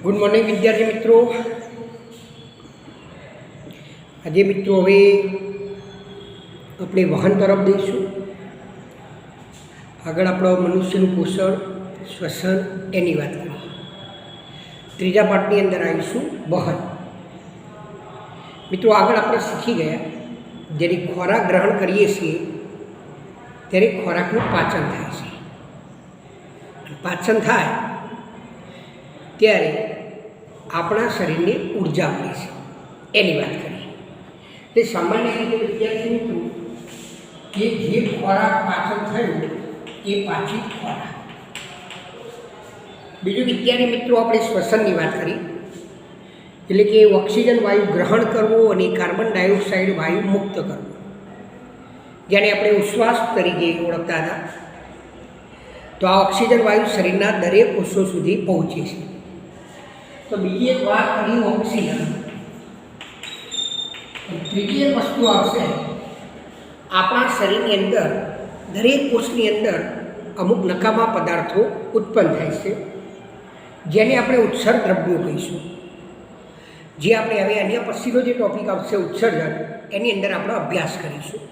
Good morning વિદ્યાર્થી મિત્રો। આજે મિત્રો હવે આપણે વાહન તરફ જઈશું। આગળ આપણો મનુષ્યનું પોષણ શ્વસન એની વાત કરીએ। ત્રીજા પાઠની અંદર આવીશું વહન। મિત્રો આગળ આપણે શીખી ગયા જ્યારે ખોરાક ગ્રહણ કરીએ છીએ ત્યારે ખોરાકનું પાચન થાય છે। પાચન થાય ત્યારે આપણા શરીરને ઉર્જા મળે છે એની વાત કરીએ। તે સામાન્ય રીતે વિદ્યાર્થી મિત્રો કે જે ખોરાક પાચન થયું એ પાચિત ખોરાક। બીજું વિદ્યાર્થી મિત્રો આપણે શ્વસનની વાત કરી, એટલે કે ઓક્સિજન વાયુ ગ્રહણ કરવો અને કાર્બન ડાયોક્સાઇડ વાયુ મુક્ત કરવો, જેને આપણે ઉશ્વાસ તરીકે ઓળખતા હતા। તો આ ઓક્સિજન વાયુ શરીરના દરેક કોષો સુધી પહોંચે છે। તો બીજી એક વાત કરી ઓક્સિજન, ત્રીજી એક વસ્તુ આવશે આપણા શરીરની અંદર દરેક કોષની અંદર અમુક નકામા પદાર્થો ઉત્પન્ન થાય છે જેને આપણે ઉત્સર્ગ દ્રવ્યો કહીશું। જે આપણે હવે અન્ય પછીનો જે ટોપિક આવશે ઉત્સર્જન, એની અંદર આપણે અભ્યાસ કરીશું।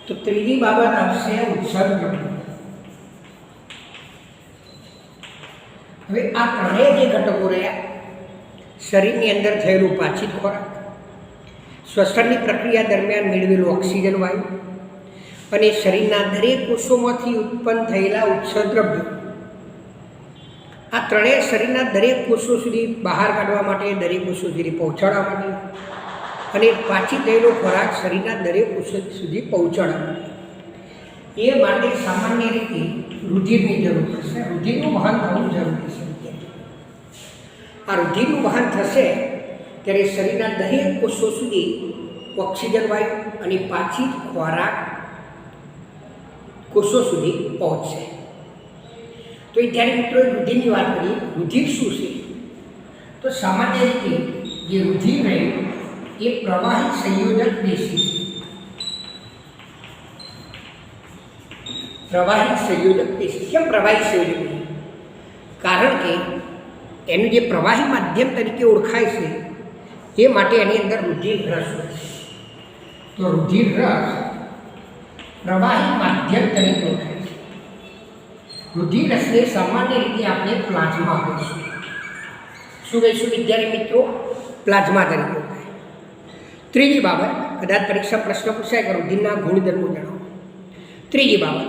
તો ત્રીજી બાબત આવશે ઉત્સર્ગ દ્રવ્યો। હવે આ ત્રણેય જે ઘટકો રહ્યા, શરીરની અંદર થયેલું પાચિત ખોરાક, શ્વસનની પ્રક્રિયા દરમિયાન મેળવેલું ઓક્સિજન વાયુ અને શરીરના દરેક કોષોમાંથી ઉત્પન્ન થયેલા ઉત્સર્ગ દ્રવ્યો, આ ત્રણેય શરીરના દરેક કોષો સુધી બહાર કાઢવા માટે, દરેક કોષો સુધી પહોંચાડવા માટે અને પાચી થયેલો ખોરાક શરીરના દરેક કોષો સુધી પહોંચાડવા માટે, એ માટે સામાન્ય રીતે રુધિરની જરૂર પડશે। રુધિરનું વહન થવું જરૂરી છે। આ રુધિરનું વહન થશે ત્યારે શરીરના દરેક કોષો સુધી ઓક્સિજન વાયુ અને પાચિત ખોરાક કોષો સુધી પહોંચશે। તો એ જ્યારે મિત્રો રુધિરની વાત કરીએ, રુધિર શું છે? તો સામાન્ય રીતે જે રુધિર રહે એ પ્રવાહી સંયોજક પેશી છે। પ્રવાહી સંયોજક પેશી કેમ પ્રવાહી સંયોજક? કારણ કે એનું જે પ્રવાહી માધ્યમ તરીકે ઓળખાય છે એ માટે એની અંદર રુધિર રસ હોય છે। તો રુધિર રસ પ્રવાહી માધ્યમ તરીકે ઓળખાય છે। રુધિર રસને સામાન્ય રીતે આપણે પ્લાઝમા કહીશું। શું કહીશું વિદ્યાર્થી મિત્રો? પ્લાઝમા તરીકે ઓળખાય। ત્રીજી બાબત, કદાચ પરીક્ષા પ્રશ્ન પૂછાય કે રુધિરના ગુણધર્મો જણાવો। ત્રીજી બાબત,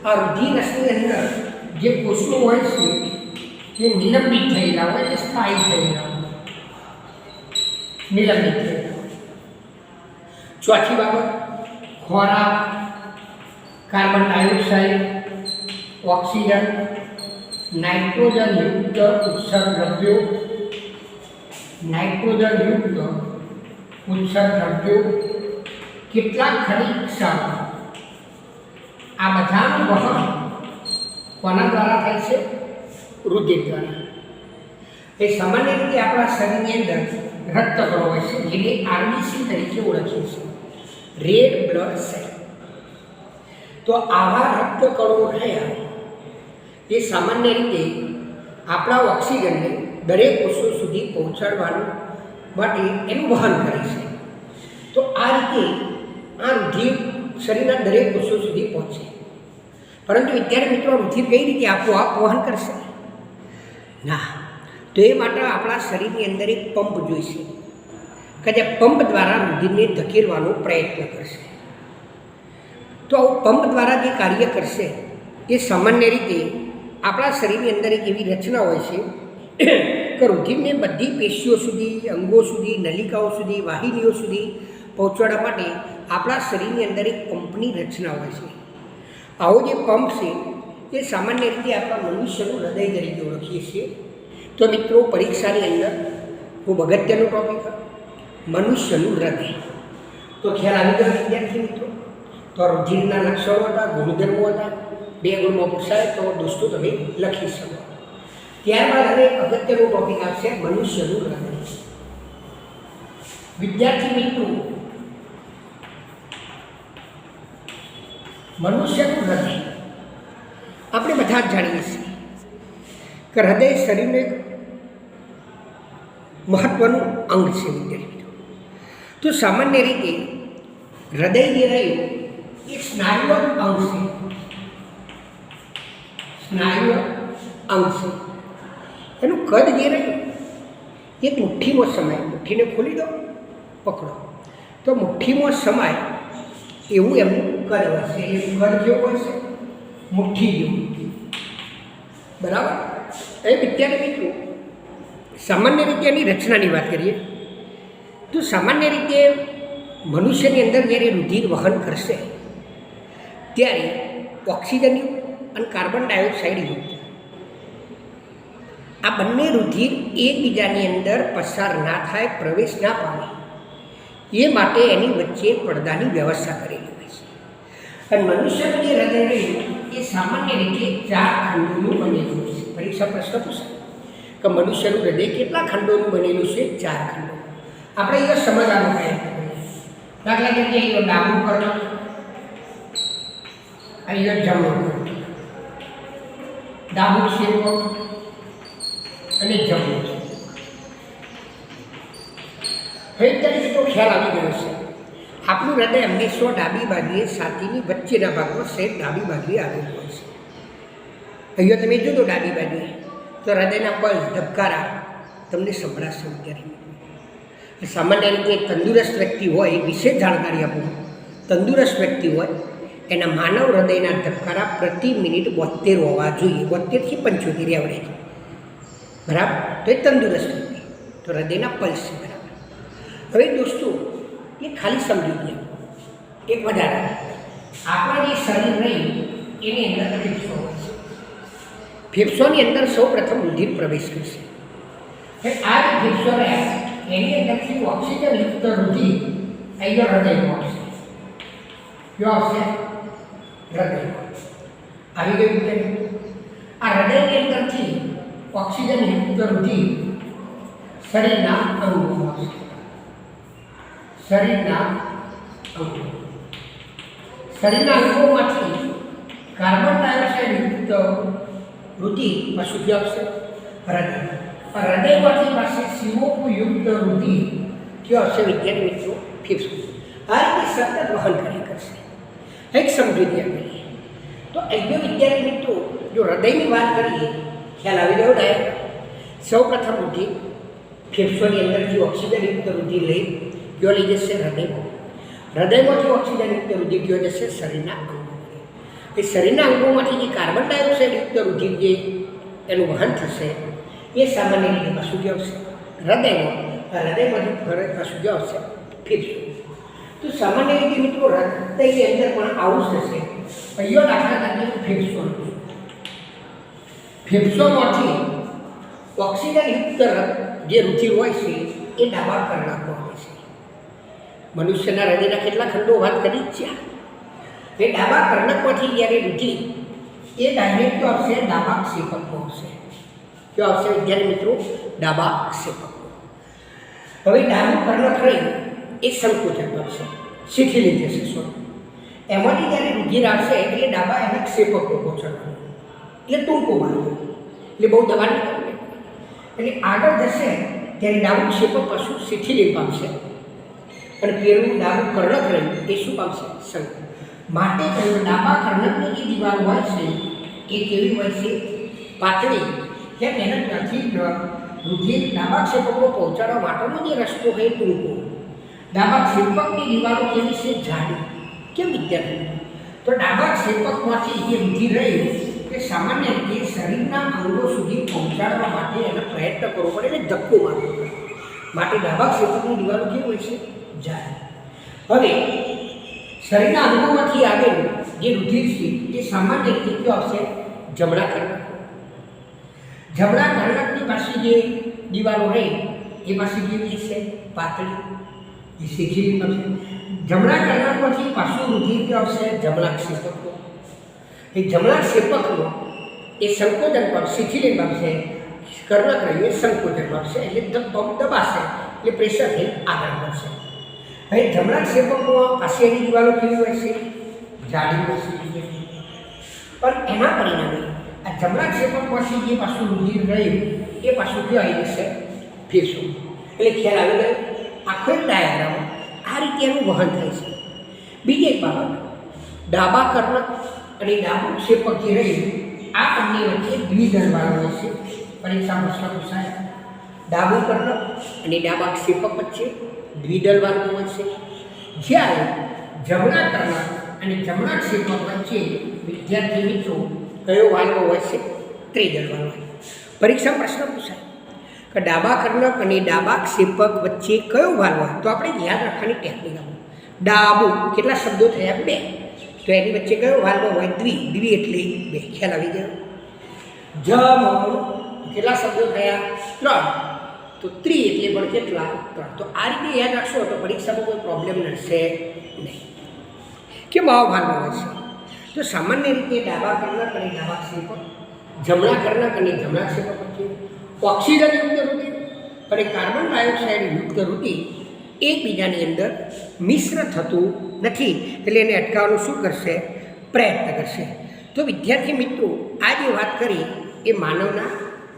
આ રુધિર રસની અંદર જે કોષો હોય છે એ નિલંબિત થયેલા હોય, એ સ્થાયી થયેલા હોય, નિલંબિત થયેલા। ચોથી બાબત, ખોરાક, કાર્બન ડાયોક્સાઇડ, ઓક્સિજન, નાઇટ્રોજનયુક્ત ઉત્સર્ગ દ્રવ્યો, નાઇટ્રોજનયુક્ત ઉત્સર્ગ દ્રવ્યો, કેટલાક ખનિજ ક્ષારો, આ બધાનું વહન કોના દ્વારા થાય છે? રુધિર દ્વારા। એ સામાન્ય રીતે આપણા શરીરની અંદર રક્તકણો હોય છે જેને આરબીસી તરીકે ઓળખીએ છીએ, રેડ બ્લડ સેલ। તો આવા રક્તકણો રહ્યા એ સામાન્ય રીતે આપણા ઓક્સિજનને દરેક કોષો સુધી પહોંચાડવાનું માટે એનું વહન કરે છે। તો આ રીતે આ રુધિર શરીરના દરેક કોષો સુધી પહોંચે। પરંતુ વિદ્યાર્થી મિત્રો રુધિર કઈ રીતે આપોઆપ વહન કરશે? ના, તો એ માટે આપણા શરીરની અંદર એક પંપ જોઈશે કે જે પંપ દ્વારા રુધિરને ધકેલવાનો પ્રયત્ન કરશે। તો આવું પંપ દ્વારા જે કાર્ય કરશે એ સામાન્ય રીતે આપણા શરીરની અંદર એક એવી રચના હોય છે કે રુધિરને બધી પેશીઓ સુધી, અંગો સુધી, નલિકાઓ સુધી, વાહિનીઓ સુધી પહોંચાડવા માટે આપણા શરીરની અંદર એક પંપની રચના હોય છે। આવો જે પંપ છે એ સામાન્ય રીતે આપણા મનુષ્યનું હૃદય તરીકે ઓળખીએ છીએ। તો મિત્રો પરીક્ષાની અંદર ખૂબ અગત્યનો ટોપિક મનુષ્યનું હૃદય। તો ખ્યાલ આવી ગયો વિદ્યાર્થી મિત્રો? તો રુધિરના લક્ષણો હતા, ગુણધર્મો હતા, 2 ગુણમાં પૂછાય તો દોસ્તો તમે લખી શકો। ત્યારબાદ હવે અગત્યનો ટોપિક આવશે મનુષ્યનું હૃદય। વિદ્યાર્થી મિત્રો મનુષ્યનું હૃદય આપણે બધા જ જાણીએ છીએ કે હૃદય શરીરનું એક મહત્ત્વનું અંગ છે વિદ્યાર્થી મિત્રો. તો સામાન્ય રીતે હૃદય જે રહ્યું એ સ્નાયુક અંગ છે, સ્નાયુક અંગ છે. એનું કદ જે રહ્યું એક મુઠ્ઠીમાં સમાય, મુઠ્ઠીને ખોલી દો, પકડો તો મુઠ્ઠીમાં સમાય એવું એમનું કદ હશે. એનું કદ કેવું હશે? મુઠ્ઠી જેવું. બરાબર. એ વિદ્યાર્થી મિત્રો સામાન્ય રીતે એની રચનાની વાત કરીએ તો સામાન્ય રીતે મનુષ્યની અંદર જ્યારે રુધિર વહન કરશે ત્યારે ઓક્સિજનયુક્ત અને કાર્બન ડાયોક્સાઇડ યુક્ત આ બંને રુધિર એકબીજાની અંદર પસાર ના થાય, પ્રવેશ ના પામે એ માટે એની વચ્ચે પડદાની વ્યવસ્થા કરેલી હોય છે. અને મનુષ્યનું જે હૃદય રહ્યું એ સામાન્ય રીતે 4 ખંડોનું બનેલું છે. પરીક્ષા પ્રશ્ન પૂછાય કે મનુષ્યનું હૃદય કેટલા ખંડોનું બનેલું છે? 4 ખંડો. આપણે એ સમજવાનો પ્રયત્ન કરીએ. દાખલા તરીકે અહીંયા ડાબું કર્ણક, અહીંયા જમણું કર્ણક, ડાબું ક્ષેપક અને જમણું છે. હવે તરીકે તો ખ્યાલ આવી ગયો છે. આપણું હૃદય હંમેશા ડાબી બાજુએ છાતીની વચ્ચેના ભાગમાં સેટ ડાબી બાજુએ આવેલું હોય છે. અહીંયા તમે જોજો ડાબી બાજુએ તો હૃદયના પલ્સ, ધબકારા તમને સંભળાશે વિદ્યાર્થી. સામાન્ય રીતે તંદુરસ્ત વ્યક્તિ હોય, વિશેષ જાણકારી આપું, તંદુરસ્ત વ્યક્તિ હોય એના માનવ હૃદયના ધબકારા પ્રતિ મિનિટ 72 હોવા જોઈએ. 72 થી 75 એવરેજ. બરાબર. તો એ તંદુરસ્ત વ્યક્તિ. તો હૃદયના પલ્સ છે. બરાબર. હવે દોસ્તો એ ખાલી સમજી ગયા. એક વધારે આપણા જે શરીર રહ્યું એની અંદર ફેફસો હોય છે. ફેફસોની અંદર સૌ પ્રથમ રુધિર પ્રવેશ કરશે. આ જે ફેફસો રહ્યા એની અંદરથી ઓક્સિજનયુક્ત રુધિર અહીંયા હૃદયમાં આવશે. કયો આવશે? હૃદયમાં આવી ગયું વિદ્યાર્થી. આ હૃદયની અંદરથી ઓક્સિજનયુક્ત રુધિર શરીરના અંગોમાં આવશે. શરીરના અંગો, શરીરના અંગોમાંથી કાર્બન ડાયોક્સાઇડ યુક્ત રુધિર પાછું ક્યાં આવશે? હૃદય. હૃદયમાંથી પાસે CO2 યુક્ત રુધિર ક્યાં આવશે વિદ્યાર્થી મિત્રો? ફેફસુ. આ રીતે સતત વહન કર્યા કરશે. એક સમજૂતી આપીએ તો અહીંયા વિદ્યાર્થી મિત્રો જો હૃદયની વાત કરીએ ખ્યાલ આવી ગયો ને. સૌ પ્રથમ રુધિર ફેફસોની અંદરથી ઓક્સિજનયુક્ત રુધિર લઈ કયો લઈ જશે? હૃદયમાં. હૃદયમાંથી ઓક્સિજનયુક્ત રુધિર કયો જશે? શરીરના અંગોમાં. એ શરીરના અંગોમાંથી જે કાર્બન ડાયોક્સાઇડ યુક્ત રુધિર જે એનું વહન થશે એ સામાન્ય રીતે પાછું કયો આવશે? હૃદયમાં. હૃદયમાંથી ફરે પાછું કયો આવશે? ફેફસું. તો સામાન્ય રીતે મિત્રો હૃદયની અંદર પણ આવું થશે. અહીંયા દાખલા તરીકે ફેફસો, ફેફસોમાંથી ઓક્સિજનયુક્ત જે રુધિર હોય છે એ ડાબા કર્ણકમાં હોય છે. મનુષ્યના હૃદયના કેટલા ખંડો વાત કરી જ છે. એ ડાબા કર્ણકમાંથી જ્યારે રુધિર એ ડાયરેક્ટ આવશે ડાબા ક્ષેપકમાં આવશે. કયો આવશે વિદ્યાર્થી મિત્રો? ડાબા ક્ષેપકમાં. હવે ડાબું કર્ણક રહી એ સંકોચન પામશે, શીખી જશે. એમાંથી જ્યારે રુધિર આવશે એટલે ડાબા એના ક્ષેપકો પહોંચાડવાનું, એટલે ટૂંકો મારવું, એટલે બહુ દવા નહીં કરવી. એટલે આગળ જશે ત્યારે ડાબું ક્ષેપક પાછું શિથિલી પામશે અને પેલું ડાબું કર્ણક રહ્યું એ શું પામશે? સંકોચ. માટે કહ્યું ડાબા કર્ણકની જે દિવાલ હોય છે એ કેવી હોય છે? પાતળી. કેમ? એના ત્યાંથી રુધિર ડાબા ક્ષેપકમાં પહોંચાડવા માટેનો જે રસ્તો હોય એ ટૂંકો. ડાબા ક્ષેપકની દિવાલો કેવી છે? જાડી. કેમ વિદ્યાર્થી? તો ડાબા ક્ષેપકમાંથી જે રુધિર રહ્યું એ સામાન્ય રીતે શરીરના અંગો સુધી પહોંચાડવા માટે એનો પ્રયત્ન કરવો પડે એટલે ધક્કો મારવો પડે. માટે ડાબા ક્ષેપકની દિવાલો કેવી હોય છે? જાડી. હવે શરીરના અંગોમાંથી આવેલું જે રુધિર છે એ સામાન્ય રીતે કયો આવશે? જમણા કર્ણક. જમણા કર્ણકની પાસે જે દિવાલો રહી એ પાસે કેવી છે? પાતળી. એ શીખી આવશે. જમણા કર્ણકમાંથી પાછું રુધિર કયો આવશે? જમણા ક્ષેપકમાં. એ જમણા ક્ષેપકમાં એ સંકોચન પામશે, શીખી પામશે. કર્ણક રહ્યું એ સંકોચન પામશે એટલે દબાશે એટલે પ્રેશરથી આગળ વધશે. હવે જમણા ક્ષેપકમાં પાસે એની દિવાલો કેવી હોય છે? જાડી હોય છે. પણ એના પરિણામે આ જમણા ક્ષેપકમાંથી જે પાછું રુધિર રહ્યું એ પાછું કયો આવી જશે? ફેફસું. એટલે ખ્યાલ આવી ગયો. આખો એક ડાયાગ્રામ આ રીતે એનું વહન થાય છે. બીજી એક બાબત, ડાબા કર્ણક અને ડાબું ક્ષેપક જે રહ્યું આ બંને વચ્ચે દ્વિદળવાળો હોય છે. પરીક્ષા પ્રશ્ન પૂછાય, ડાબું કર્ણક અને ડાબા ક્ષેપક વચ્ચે દ્વિદળવાળો હોય છે, જ્યારે જમણા કર્ણક અને જમણા ક્ષેપક વચ્ચે વિદ્યાર્થી મિત્રો કયો વાલ્વ હોય છે? ત્રિદળવાળો. પરીક્ષા પ્રશ્ન પૂછાય કે ડાબા કર્ણક અને ડાબા ક્ષેપક વચ્ચે કયો વાલ્વ હોય? તો આપણે યાદ રાખવાની ટેકનિક આપો. ડાબું કેટલા શબ્દો થયા? 2. તો એની વચ્ચે કયો વાલ્વ હોય? દ્વિ એટલે 2. ખ્યાલ આવી ગયો. જમણું કેટલા શબ્દો થયા? 3. તો ત્રિ એટલે પણ કેટલા? 3. તો આ રીતે યાદ રાખશો તો પરીક્ષામાં કોઈ પ્રોબ્લેમ નડશે નહીં. કેમ આવા વાલ્વ હોય છે? તો સામાન્ય રીતે ડાબા કર્ણક અને ડાબા ક્ષેપક, જમણા કર્ણક અને જમણા ક્ષેપક વચ્ચે ઓક્સિજનયુક્ત રુધિર અને કાર્બન ડાયોક્સાઇડ યુક્ત રુધિર એકબીજાની અંદર મિશ્ર થતું નથી, એટલે એને અટકાવવાનું શું કરશે? પ્રયત્ન કરશે. તો વિદ્યાર્થી મિત્રો આ જે વાત કરી એ માનવના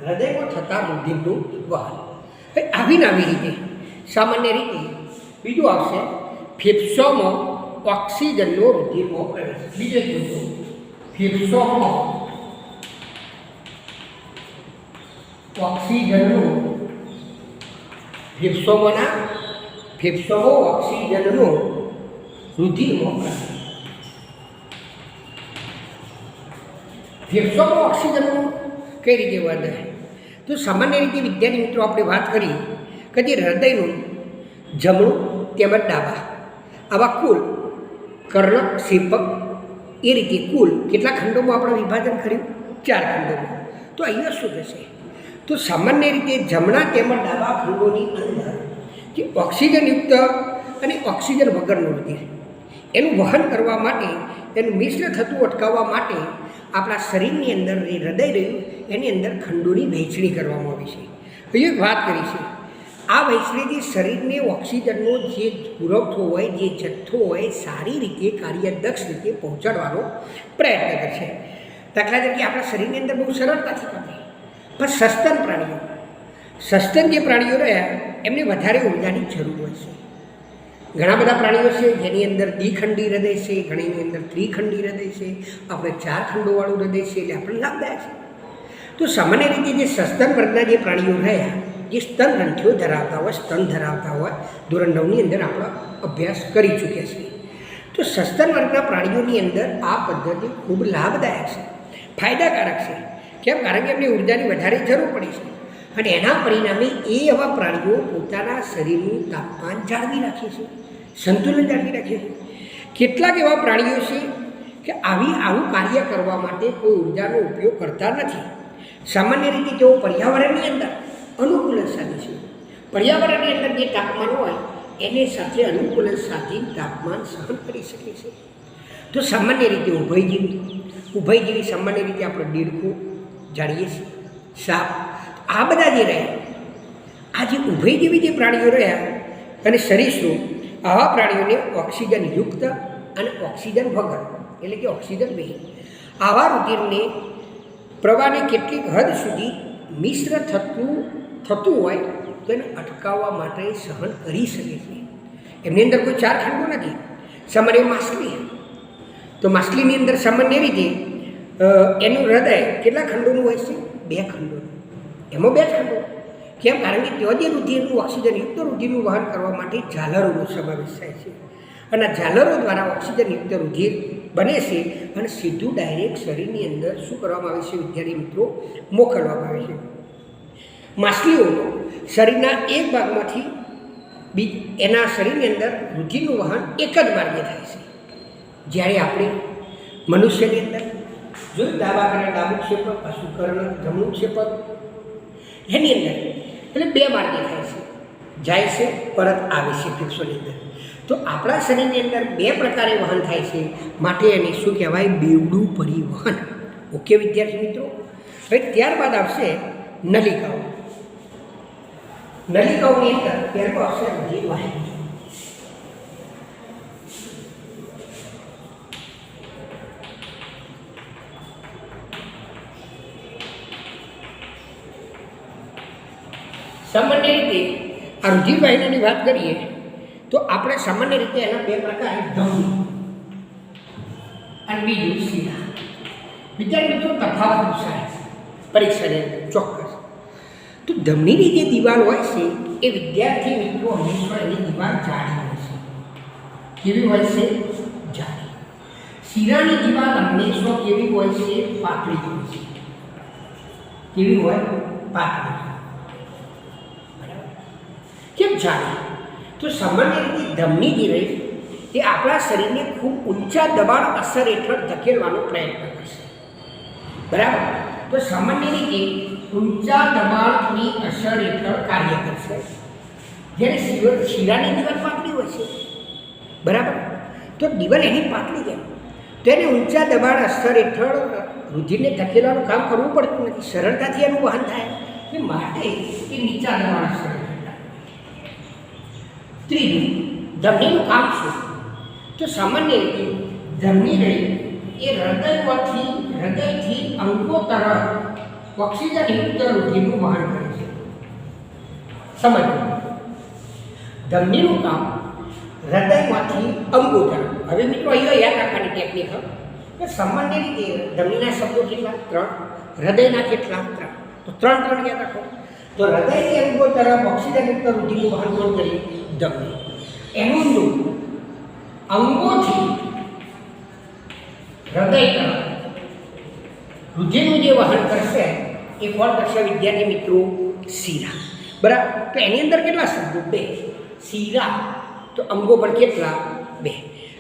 હૃદયમાં થતા રુધિરનું વહન. આવી રીતે સામાન્ય રીતે બીજું આવશે, ફેફસામાં ઓક્સિજનનો રુધિરમાં પ્રવેશ. બીજો જોજો, ફેફસામાં ઓક્સિજનનો ફેફસામાં ઓક્સિજનનો રુધિરમાં પ્રવેશ. ફેફસામાં ઓક્સિજનનો કઈ રીતે વધે? તો સામાન્ય રીતે વિદ્યાર્થી મિત્રો આપણે વાત કરી કે જે હૃદયનું જમણું તેમજ ડાબા આવા કુલ કર્ણક ક્ષેપક એ રીતે કુલ કેટલા ખંડોમાં આપણે વિભાજન કર્યું? 4 ખંડોમાં. તો અહીંયા શું થશે? તો સામાન્ય રીતે જમણા તેમજ ડાબા ખંડોની અંદર જે ઓક્સિજનયુક્ત અને ઓક્સિજન વગરનું રુધિર એનું વહન કરવા માટે, એનું મિશ્ર થતું અટકાવવા માટે આપણા શરીરની અંદર જે હૃદય રહ્યું એની અંદર ખંડોની વહેંચણી કરવામાં આવી છે. અહીં એક વાત કરી છે, આ વહેંચણીથી શરીરને ઓક્સિજનનો જે પુરવઠો હોય, જે જથ્થો હોય સારી રીતે કાર્યદક્ષ રીતે પહોંચાડવાનો પ્રયત્ન કરશે. દાખલા તરીકે આપણા શરીરની અંદર બહુ સરળતાથી કરે, પણ સસ્તન જે પ્રાણીઓ રહ્યા એમને વધારે ઉર્જાની જરૂર હોય છે. ઘણા બધા પ્રાણીઓ છે જેની અંદર દ્વિખંડી હૃદય છે, ઘણીની અંદર ત્રિખંડી હૃદય છે, આપણે 4 ખંડોવાળું હૃદય છે, એટલે આપણે લાભદાયક છે. તો સામાન્ય રીતે જે સસ્તન વર્ગના જે પ્રાણીઓ રહ્યા, જે સ્તન ગ્રંથિઓ ધરાવતા હોય, સ્તન ધરાવતા હોય, ધોરણ 9ની અંદર આપણે અભ્યાસ કરી ચૂક્યા છીએ. તો સસ્તન વર્ગના પ્રાણીઓની અંદર આ પદ્ધતિ ખૂબ લાભદાયક છે, ફાયદાકારક છે. કેમ? કારણ કે એમને ઉર્જાની વધારે જરૂર પડી છે અને એના પરિણામે એવા પ્રાણીઓ પોતાના શરીરનું તાપમાન જાળવી રાખે છે, સંતુલન જાળવી રાખે છે. કેટલાક એવા પ્રાણીઓ છે કે આવું કાર્ય કરવા માટે કોઈ ઉર્જાનો ઉપયોગ કરતા નથી. સામાન્ય રીતે તેઓ પર્યાવરણની અંદર અનુકૂલન સાધે છે. પર્યાવરણની અંદર જે તાપમાન હોય એને સાથે અનુકૂલન સાધી તાપમાન સહન કરી શકે છે. તો સામાન્ય રીતે ઉભયજીવી સામાન્ય રીતે આપણે દેડકો જાણીએ છીએ, સાપ, આ બધા જે રહ્યા, આ જે ઉભયજીવી જે પ્રાણીઓ રહ્યા અને સરીસૃપ, આવા પ્રાણીઓને ઓક્સિજન યુક્ત અને ઓક્સિજન વગર એટલે કે ઓક્સિજન વિહીન આવા રુધિરને પ્રવાહને કેટલીક હદ સુધી મિશ્ર થતું હોય તો એને અટકાવવા માટે સહન કરી શકે છે. એમની અંદર કોઈ 4 ખંડો નથી. સામાન્ય માછલી, તો માછલીની અંદર સામાન્ય રીતે એનું હૃદય કેટલા ખંડોનું હોય છે? 2 ખંડોનું. એમાં 2 ખંડો. કેમ? કારણ કે ત્યાં જે રુધિરનું ઓક્સિજનયુક્ત રુધિરનું વહન કરવા માટે ઝાલરોનો સમાવેશ થાય છે અને ઝાલરો દ્વારા ઓક્સિજનયુક્ત રુધિર બને છે અને સીધું ડાયરેક્ટ શરીરની અંદર શું કરવામાં આવે છે વિદ્યાર્થી મિત્રો? મોકલવામાં આવે છે. માછલીઓનો શરીરના એક ભાગમાંથી એના શરીરની અંદર રુધિરનું વહન એક જ માર્ગે થાય છે, જ્યારે આપણે મનુષ્યની અંદર જોયું ડાબા કરે ડાબું ક્ષેપક, પશુકર્ણ જમણું ક્ષેપક, એની અંદર એટલે 2 માર્ગે થાય છે, જાય છે પરત આવે છે ફેફસાની અંદર. તો આપણા શરીરની અંદર 2 પ્રકારે વહન થાય છે, માટે એને શું કહેવાય? બેવડું પરિવહન. ઓકે વિદ્યાર્થી મિત્રો. હવે ત્યારબાદ આવશે નલિકાઓ. નલિકાઓની અંદર પહેલું આવશે રુધિર વાહિની. સામાન્ય રીતે આ રુધિર વાહિનીની વાત કરીએ તો આપણે સામાન્ય રીતે એના બે પ્રકાર, ધમની અને બીજું શિરા. વિદ્યાર્થી મિત્રો તફાવત પૂછાય પરીક્ષાની અંદર ચોક્કસ. તો ધમનીની જે દિવાલ હોય છે એ વિદ્યાર્થી મિત્રો હંમેશા એની દિવાલ જાડી હોય છે. કેવી હોય છે? જાડી. શિરાની દિવાલ હંમેશા કેવી હોય છે? પાતળી હોય છે. કેવી હોય? પાતળી. કેમ જાડી? તો સામાન્ય રીતે ધમની જે રહી તે આપણા શરીરને ખૂબ ઊંચા દબાણ અસર હેઠળ ધકેલવાનો પ્રયત્ન કરશે. બરાબર? તો સામાન્ય રીતે ઊંચા દબાણની અસર હેઠળ કાર્ય કરશે. જ્યારે શિરાની દિવાલ પાતળી હોય છે, બરાબર, તો દિવાલ એની પાતળી છે તો એને ઊંચા દબાણ અસર હેઠળ રુધિરને ધકેલવાનું કામ કરવું પડતું નથી, સરળતાથી એનું વહન થાય. એ માટે એ નીચા દબાણ અસર હેઠળ. ત્રીજું, ધમનીનું કામ શું? તો સામાન્ય રીતે ધમની રહી એ હૃદયથી અંગો તરફ ઓક્સિજનયુક્ત રુધિરનું વહન કરે છે. સમજો, ધમનીનું કામ હૃદયમાંથી અંગો તરફ. હવે મિત્રો અહીંયા યાદ રાખવાની ટેકનિક કે સામાન્ય રીતે ધમનીના શબ્દો કેટલા? 3. હૃદયના કેટલા? 3. તો 3 યાદ રાખો. તો હૃદયથી અંગો તરફ ઓક્સિજનયુક્ત રુધિરનું વહન કોણ કરીએ? ધમની. એનું અંગોથી હૃદય તરફ રુધિરનું જે વહન કરશે એ કોણ કરશે વિદ્યાર્થી મિત્રો? શિરા. બરાબર. તો એની અંદર કેટલા શબ્દો? 2. શિરા તો અંગો પણ કેટલા? 2.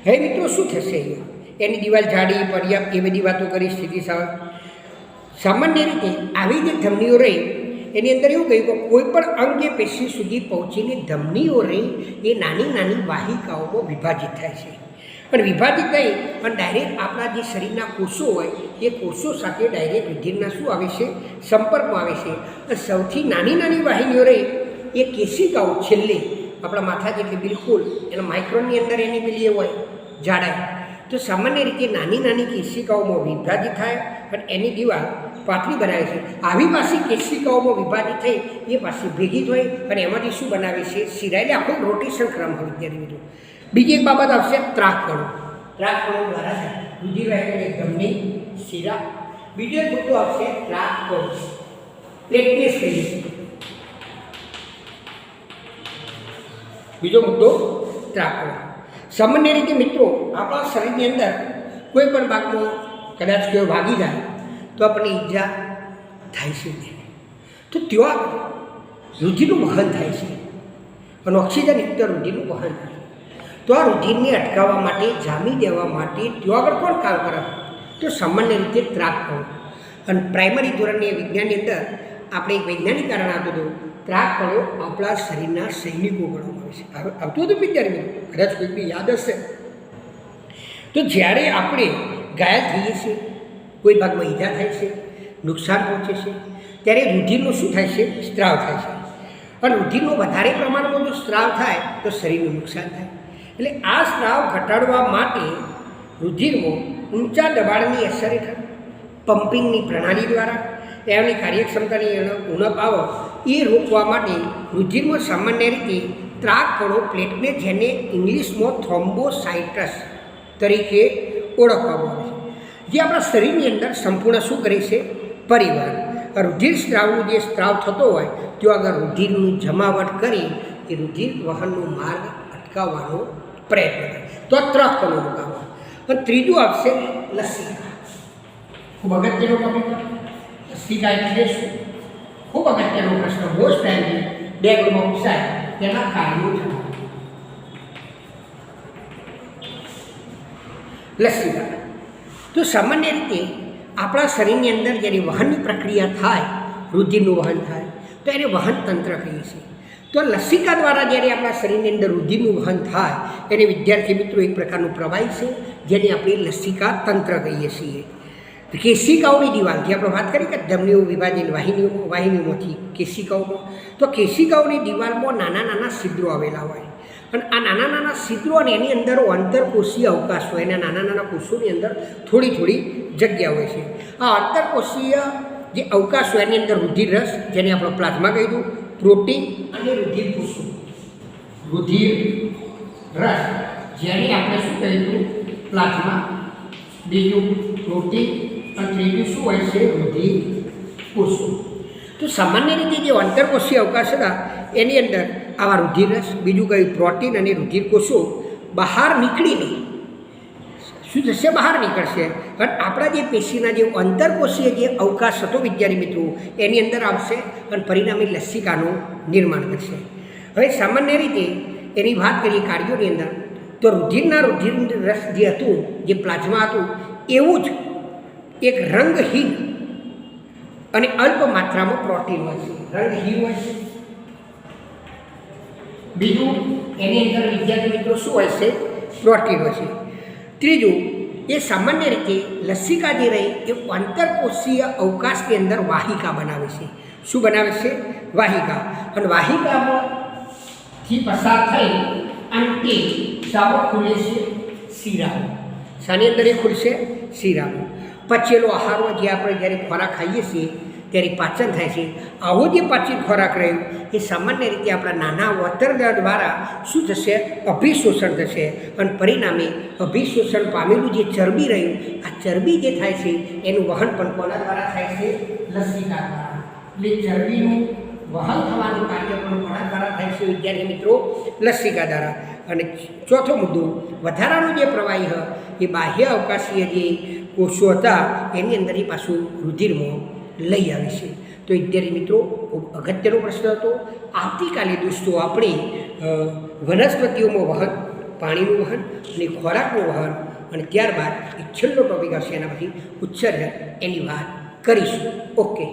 હવે મિત્રો શું થશે અહીંયા? એની દિવાલ જાડી, પર્યાપ્ત, એ બધી વાતો કરી. સ્થિતિ સામાન્ય રીતે આવી જે ધમનીઓ રહી એની અંદર એવું કહ્યું કે કોઈ પણ અંગ કે પેશી સુધી પહોંચીને ધમનીઓ રહી એ નાની નાની વાહિકાઓમાં વિભાજિત થાય છે. પણ વિભાજિત થઈ અને ડાયરેક્ટ આપણા જે શરીરના કોષો હોય એ કોષો સાથે ડાયરેક્ટ રુધિરના શું આવે છે? સંપર્કમાં આવે છે. અને સૌથી નાની નાની વાહિનીઓ રહી એ કેશિકાઓ છેલ્લે આપણા માથા જેટલી બિલકુલ એના માઇક્રોનની અંદર એની પેલી એ હોય જાડાઈ. તો સામાન્ય રીતે નાની નાની કેશિકાઓમાં વિભાજિત થાય અને એની દિવાલ પાતળી બનાવે છે. આવી પાછી કેશિકાઓમાં વિભાજિત થઈ એ પાછી ભેગી થઈ અને એમાંથી શું બનાવે છે? શિરા. એટલે આખો રોટેશન ક્રમ હોય વિદ્યાર્થી મિત્રો. બીજી એક બાબત આવશે ત્રાકકણો. ત્રાકકણો દ્વારા રુધિર વાહિની ધમની, શિરા. બીજો એક મુદ્દો આવશે ત્રાકકણો, પ્લેટલેટ્સ કહીએ છીએ. બીજો મુદ્દો ત્રાકકણો. સામાન્ય રીતે મિત્રો આપણા શરીરની અંદર કોઈ પણ ભાગમાં કદાચ કોઈ વાગી જાય તો આપણને ઈજા થાય છે. તો ત્યાં રુધિરનું વહન થાય છે અને ઓક્સિજનયુક્ત રુધિરનું વહન થાય. તો આ રુધિરને અટકાવવા માટે, જામી દેવા માટે ત્યાં આગળ કોણ કામ કરે? તો સામાન્ય રીતે ત્રાકકણો. અને પ્રાઇમરી ધોરણની વિજ્ઞાનની અંદર આપણે એક વૈજ્ઞાનિક કારણ આપતું હતું. ત્રાકકણો આપણા શરીરના સૈનિકો ગણવામાં આવે છે. આવતું હતું વિદ્યાર્થી મિત્રો, કદાચ કોઈ બી યાદ હશે. તો જ્યારે આપણે ઘાયલ થઈએ છીએ, કોઈ ભાગમાં ઈજા થાય છે, નુકસાન પહોંચે છે, ત્યારે રુધિરનું શું થાય છે? સ્ત્રાવ થાય છે. અને રુધિરનો વધારે પ્રમાણમાં જો સ્ત્રાવ થાય તો શરીરનું નુકસાન થાય. એટલે આ સ્ત્રાવ ઘટાડવા માટે રુધિરમાં ઊંચા દબાણની અસર હેઠળ પમ્પિંગની પ્રણાલી દ્વારા એમની કાર્યક્ષમતાની ઉણપ આવે એ રોકવા માટે રુધિરમાં સામાન્ય રીતે ત્રાકકણો, પ્લેટલેટ, જેને ઇંગ્લિશમાં થ્રોમ્બોસાઇટ્સ તરીકે ઓળખવામાં આવે છે, જે આપણા શરીરની અંદર સંપૂર્ણ શું કરે છે? પરિવહન. રુધિર સ્ત્રાવનું જે સ્ત્રાવ થતો હોય ત્યાં આગળ રુધિરનું જમાવટ કરી એ રુધિર વહનનો માર્ગ અટકાવવાનો પ્રયત્ન કરે. તો આ ત્રાકકણોનું કામ. અને ત્રીજું આવશે લસિકા. ખૂબ અગત્યનો ટોપિક. લસિકા એટલે શું? ખૂબ અગત્યનો પ્રશ્ન. મોસ્ટ ટાઈમલી 2 ગુણમાં પૂછાય. તેના કાર્યો જણાવો. લસિકા તો સામાન્ય રીતે આપણા શરીરની અંદર જ્યારે વહનની પ્રક્રિયા થાય, રુધિરનું વહન થાય તો એને વહન તંત્ર કહીએ છીએ. તો લસિકા દ્વારા જ્યારે આપણા શરીરની અંદર રુધિરનું વહન થાય એને વિદ્યાર્થી મિત્રો એક પ્રકારનું પ્રવાહી છે જેને આપણે લસિકા તંત્ર કહીએ છીએ. કેશિકાઓની દિવાલ, જે આપણે વાત કરી કે ધમનીઓ વિભાજન વાહિનીઓમાંથી કેશિકાઓમાં, તો કેશિકાઓની દિવાલમાં નાના નાના છિદ્રો આવેલા હોય અને આ નાના નાના છિદ્રો અને એની અંદર આંતરકોષીય અવકાશ હોય. એના નાના નાના કોષોની અંદર થોડી થોડી જગ્યા હોય છે. આ આંતરકોષીય જે અવકાશ હોય એની અંદર રુધિર રસ, જેને આપણે પ્લાઝમા કહી દઉં, પ્રોટીન અને રુધિર કોષો રુધિર રસ, જેને આપણે શું કહીશું પ્લાઝમા, બીજું પ્રોટીન અને ત્રીજું શું હોય છે રુધિર કોષો. તો સામાન્ય રીતે જે અંતરકોષીય અવકાશ હતા એની અંદર આવા રુધિર રસ, બીજું કયું પ્રોટીન અને રુધિર કોષો બહાર નીકળીને શું થશે, બહાર નીકળશે અને આપણા જે પેશીના જે અંતરકોષીય જે અવકાશ હતો વિદ્યાર્થી મિત્રો એની અંદર આવશે અને પરિણામે લસિકાનું નિર્માણ કરશે. હવે સામાન્ય રીતે એની વાત કરીએ કાર્યોની અંદર તો રુધિર રસ જે હતું, જે પ્લાઝમા હતું, એવું જ એક રંગહીન અને અલ્પ માત્રામાં પ્રોટીન હોય છે, રંગહીન હોય છે. બીજું એની અંદર વિદ્યાર્થી મિત્રો શું હોય છે, પ્રોટીન હોય છે. ત્રીજું એ સામાન્ય રીતે લસિકા જે રહી એ આંતરકોષીય અવકાશની અંદર વાહિકા બનાવે છે. શું બનાવે છે, વાહિકા. અને વાહિકામાંથી પસાર થઈ અને તે સાવો ખુલે છે શિરાઓ. શાની અંદર એ ખુલશે, શિરાઓ. પચેલો આહાર જે આપણે જ્યારે ખોરાક ખાઈએ છીએ ત્યારે પાચન થાય છે. આવો જે પાચિત ખોરાક રહ્યો એ સામાન્ય રીતે આપણા નાના વતરડા દ્વારા શું થશે, અભિશોષણ થશે અને પરિણામે અભિશોષણ પામેલું જે ચરબી રહ્યું, આ ચરબી જે થાય છે એનું વહન પણ કોના દ્વારા થાય છે, લસિકા દ્વારા. એટલે ચરબીનું વહન થવાનું કાર્ય પણ કોના દ્વારા થાય છે વિદ્યાર્થી મિત્રો, લસિકા દ્વારા. અને ચોથો મુદ્દો, વધારાનું જે પ્રવાહી એ બાહ્ય અવકાશીય જે કોષો હતા એની અંદર એ પાછું રુધિરમાં લઈ આવે છે. તો વિદ્યાર્થી મિત્રો ખૂબ અગત્યનો પ્રશ્ન હતો. આવતીકાલે દોસ્તો આપણે વનસ્પતિઓમાં વહન, પાણીનું વહન અને ખોરાકનું વહન અને ત્યારબાદ એક છેલ્લો ટોપિક આવશે એના પછી ઉત્સર્જન, એની વાત કરીશું. ઓકે.